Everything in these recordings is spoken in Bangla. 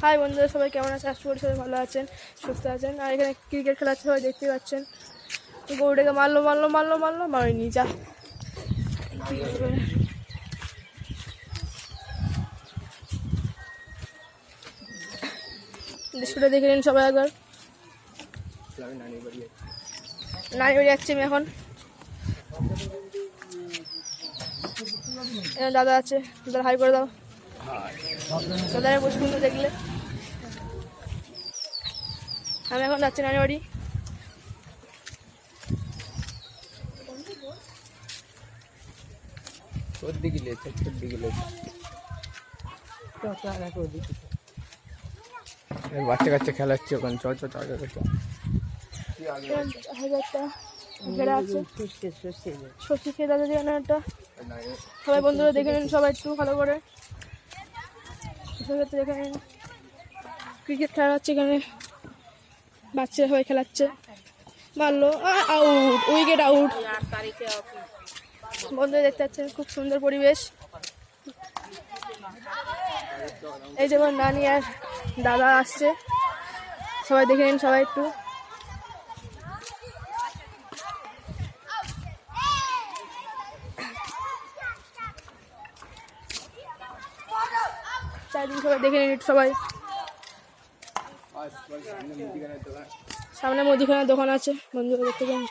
হাই বন্ধুরা, সবাই কেমন আছে? আশা করি সবাই ভালো আছেন, সুস্থ আছেন। আর এখানে ক্রিকেট খেলা হচ্ছে, সবাই দেখতে পাচ্ছেন। গরুটাকে মারিনি যা। দৃশ্যটা দেখে নিন সবাই একবার। নানি বাড়ি যাচ্ছি আমি এখন। দাদা আছে, দাদা হাই করে দাও। দাদা বসে সুন্দর দেখলে। আমি এখন যাচ্ছি নানি বাড়ি। বাচ্চা কাচ্চা খেলা হচ্ছে ওখানে। হাজারটা ঘেরা আছে, সত্যি খেয়ে দাদা দিয়ে একটা। সবাই বন্ধুরা দেখে নিন সবাই একটু ভালো করে। দেখে নিন ক্রিকেট খেলা হচ্ছে এখানে, বাচ্চারা সবাই খেলাচ্ছে। মারলো, আউট, উইকেট আউট। বন্ধুরা দেখতে পাচ্ছেন খুব সুন্দর পরিবেশ। এই যেমন নানি আর দাদা আসছে, সবাই দেখে নিন সবাই একটু। চারিদিকে সবাই দেখে নিন সবাই। সামনে মুদিখানার দোকান আছে, বন্ধুরা দেখতে পান।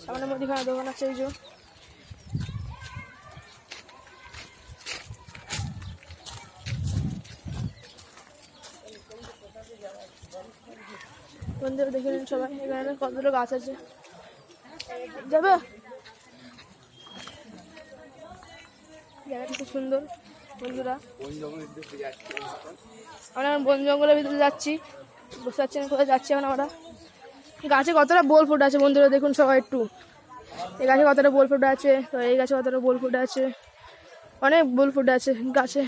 সামনে মুদিখানার দোকান আছে, এই যে। বন্ধুরা দেখে নিন সবাই, এখানে কতগুলো গাছ আছে। যাবে জায়গাটা খুব সুন্দর বন্ধুরা। আমরা বন জঙ্গলের ভিতরে যাচ্ছি, বুঝতে পারছি না কোথায় যাচ্ছি এখন আমরা। গাছে কতটা বোল ফুটে আছে বন্ধুরা, দেখুন সবাই একটু। এই গাছে কতটা বোল ফুটে আছে, তো এই গাছে কতটা বোল ফুটে আছে, অনেক বোল ফুটে আছে গাছে।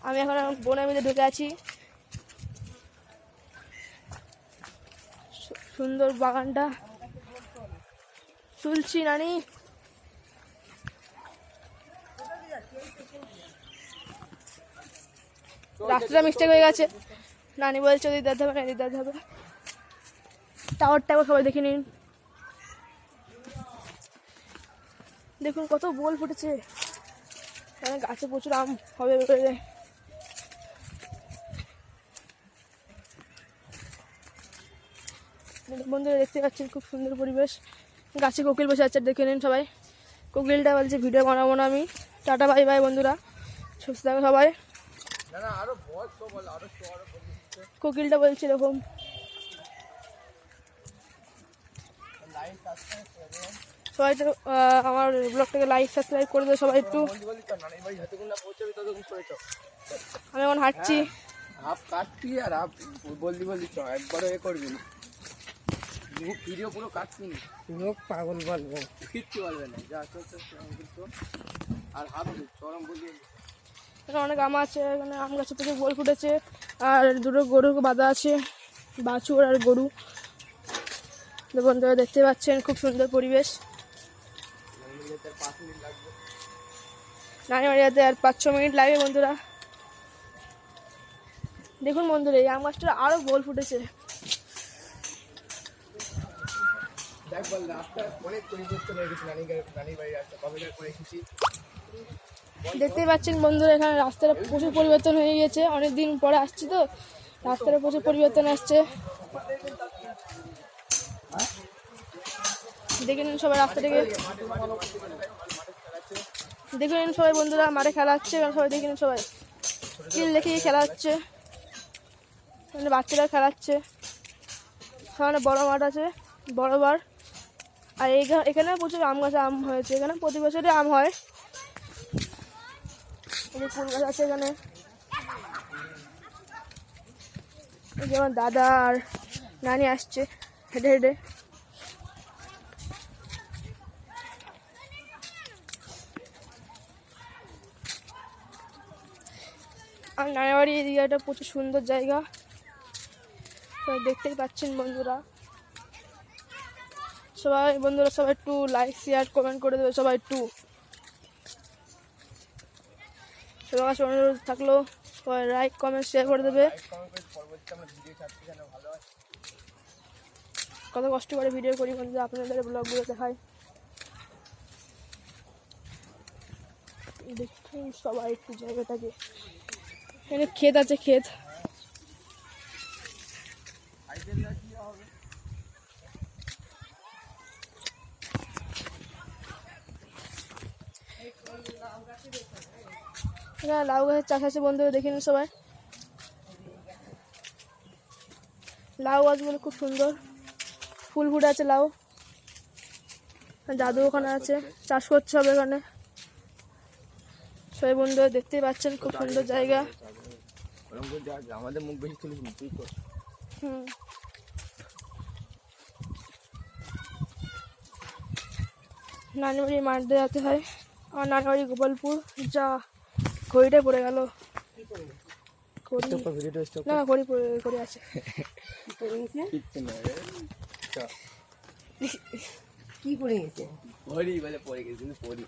আমি এখন বনের ভিতরে ঢুকে আছি। সুন্দর বাগানটা তুলছি নানি। রাস্তাটা মিস্টেক হয়ে গেছে, নানি বলছে ওদিক যেতে হবে না এদিক যেতে হবে। টাওয়ারটা সবাই দেখে নিন, দেখুন কত বোল ফুটেছে। এখানে গাছে প্রচুর আম হবে বলে। বন্ধুরা দেখতে পাচ্ছেন খুব সুন্দর পরিবেশ। গাছে কোকিল বসে আছে, দেখে নিন সবাই। কোকিলটা বলছে ভিডিও বানাবো না আমি। টাটা বাই বাই বন্ধুরা, সুস্থ থাকো সবাই। কোকিলটা বলছে এরকম। সবাই তো আমার ব্লগটাকে লাইক সাবস্ক্রাইব করে দেবে সবাই একটু। আমি এখন হাঁটছি। ভিডিও পুরো কাটছি, লোক পাগল বলবো, কিচ্ছু বলবে না। আর হাফ চরম বলবি। এখানে অনেক আম আছে, এখানে আম গাছে প্রচুর বোল ফুটেছে। আর দুটো গরু বাঁধা আছে, বাছুর আর গরু। বন্ধুরা দেখতে পাচ্ছেন খুব সুন্দর পরিবেশ। নানি বাড়ি যেতে আর 5-6 মিনিট লাগে বন্ধুরা। দেখুন বন্ধুরা, এই আম গাছটা আরো বোল ফুটেছে। দেখতেই পাচ্ছেন বন্ধুরা, এখানে রাস্তাটা প্রচুর পরিবর্তন হয়ে গেছে। অনেকদিন পরে আসছি তো, রাস্তাটা প্রচুর পরিবর্তন আসছে। দেখে নিন সবাই রাস্তাটাকে, দেখে নিন সবাই বন্ধুরা। মাঠে খেলা হচ্ছে, সবাই দেখে নিন সবাই। কিল দেখিয়ে খেলা হচ্ছে, বাচ্চারা খেলাচ্ছে। সেখানে বড় মাঠ আছে, বড় বার। আর এখানে প্রচুর আম গাছে আম হয়েছে, এখানে প্রতি বছরই আম হয়। ফুল গাছ আছে এখানে। যেমন দাদা আর নানি আসছে হেঁটে হেঁটে। আর নানি বাড়ি এদিকে একটা প্রচুর সুন্দর জায়গা, দেখতেই পাচ্ছেন বন্ধুরা। সবাই বন্ধুরা সবাই একটু লাইক শেয়ার কমেন্ট করে দেবে সবাই একটু। সবার কাছে অনুরোধ থাকলো সবাই লাইক কমেন্ট শেয়ার করে দেবে। কত কষ্ট করে ভিডিও করি বন্ধুরা, আপনাদের ব্লগগুলো দেখায়। দেখুন সবাই একটু জায়গাটাকে, এখানে ক্ষেত আছে, ক্ষেত। এখানে লাউ গাছের চাষ আছে বন্ধুরা, দেখে নিন সবাই। লাউ গাছগুলো খুব সুন্দর, ফুল ফুটে আছে লাউ। দাদু ওখানে আছে, চাষ করছে হবে এখানে। সবাই বন্ধুরা দেখতেই পাচ্ছেন, খুব সুন্দর জায়গা। আমাদের মুখ বেশি তুলিস না তুই কর। নানি বাড়ি মাঠ দিয়ে যেতে হয়। আমার নানি বাড়ি গোপালপুর। যা ঘড়িটাই পড়ে গেল। ঘড়ি না, ঘড়ি ঘড়ি আছে। কি পড়ে গেছে? ঘড়ি বলে পড়ে গেছে, কিন্তু পড়ি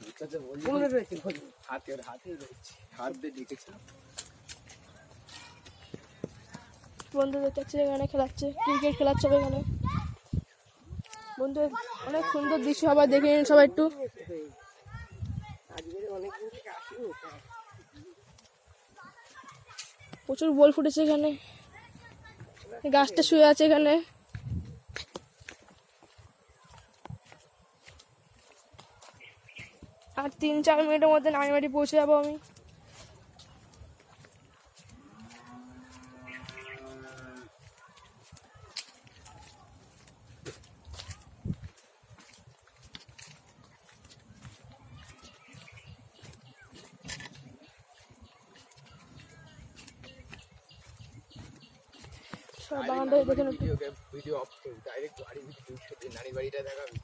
কোনটা রয়েছে? ঘড়ি হাতে রয়েছে, হাত দিয়ে ঢেকেছিলাম। বন্ধু দেখতে পাচ্ছি এখানে খেলাচ্ছে, ক্রিকেট খেলাচ্ছে হবে এখানে। বন্ধু অনেক সুন্দর দৃশ্য, আবার দেখে নিন সবাই একটু। প্রচুর বল ফুটেছে এখানে। গাছটা শুয়ে আছে এখানে। আর 3-4 মিনিটের মধ্যে নানি বাড়ি পৌঁছে যাবো আমি। সব বাগানটা দেখে ভিডিও অফ করে ডাইরেক্ট বাড়ি ভিডিও নানি বাড়িটা দেখাবি।